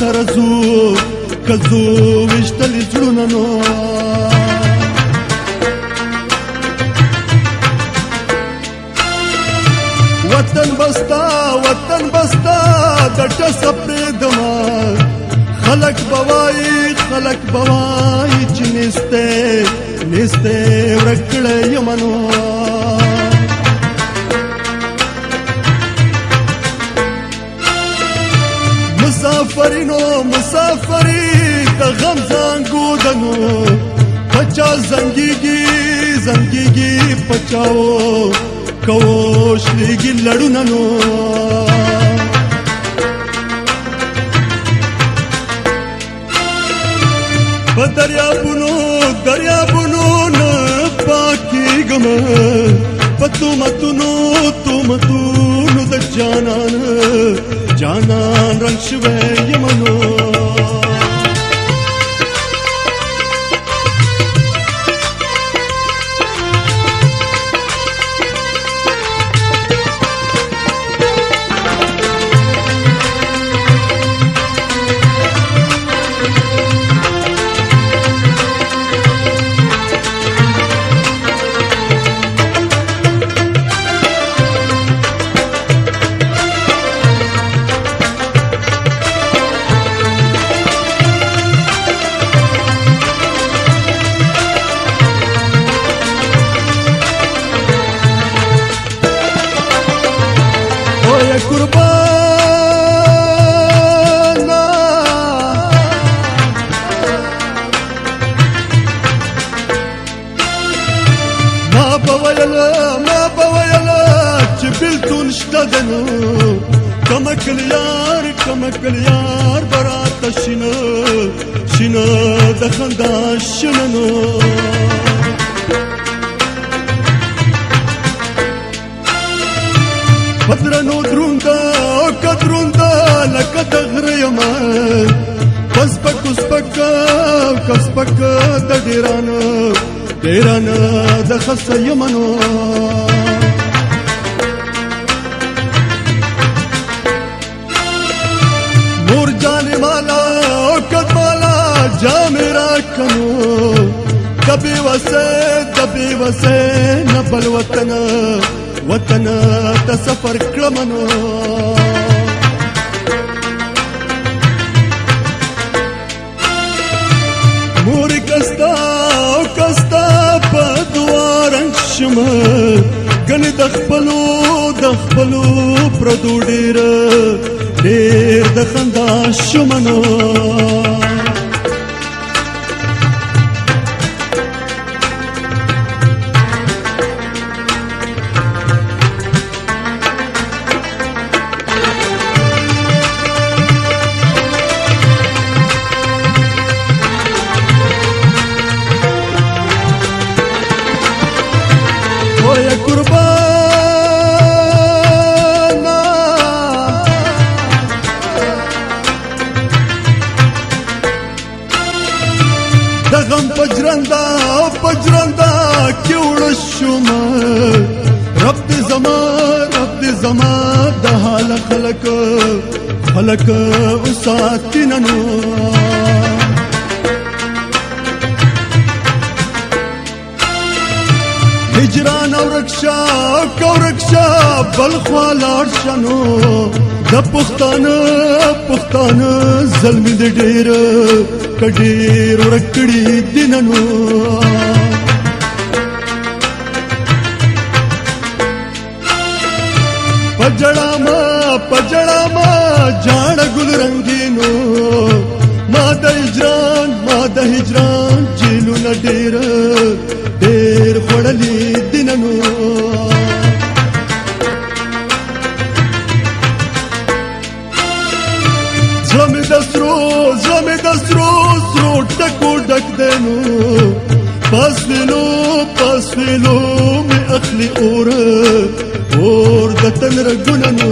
سره ځو که ځو ویشتلي زړونه نو وطن بستا د ټسه پرېږدمه خلک به وایي چې نیستې ورک کړی یمه نو مسافری د غم زنګو دنو پچا زنګیږي پچاو کوش لګي لړونه نو په دریابونو نه پاکیږم په تومتونو د جانان رنګ شوی یم نو قربانا ما بویلا چې بلتون شته دنو کمکل یار برات شینه د خندا شننو بدرنو دروندا لکه د غره یمه کسبک د ډیرانه د خسه یمه نو نور جان مالا کدمالا جامې راکنو دبې وسه نه بل وطن ته سفر کړم نو مور کستا په دوارنګ شم ګنې د خپلو پردو ډېر د خندا شم نو قربانا د غم پجرندا کې وړه شوم رب دې زما د حال خلک اوساتي ننو هجران او رکشا بل خوالاړ شنو د پښتانه زلمی د ډېر ورکړي دیننو پجړه ما جاړ ګل رنگینو ما د هجران جیلو نه ډېر خړلې دیننو زمې د سرو ټکو ډک دینو پاس ویلو مې اخلي اور د تن رګونو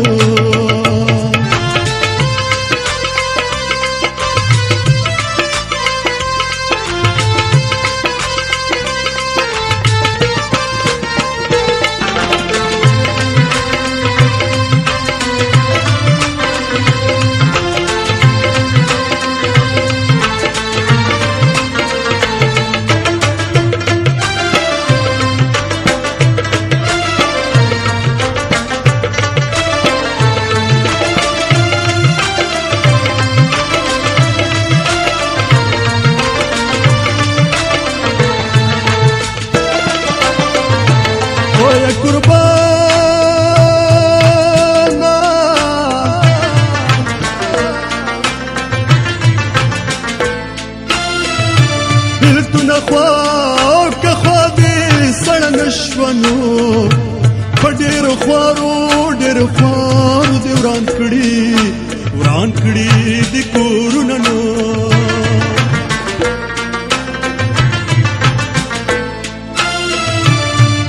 کړي د کورونه نو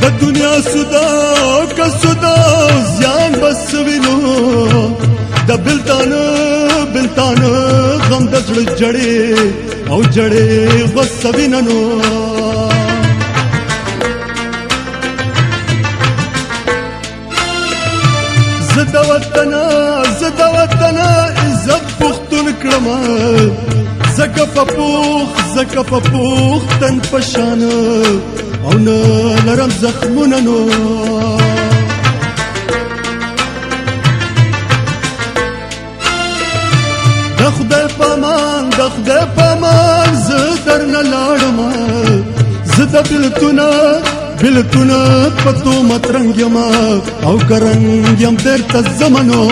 د دنیا سودا که سودا زیان بس وینو د بلتان غم د زړه جړې او جړې بس وینو زدا وطن عزت پختون کړم زکه په پوخ تن پشان او نه لرم زخمونه نو د خدای پامان زه درنه لاړم زه د بلتونه پتو مترنګ یم او کرنګ یم درته زمنو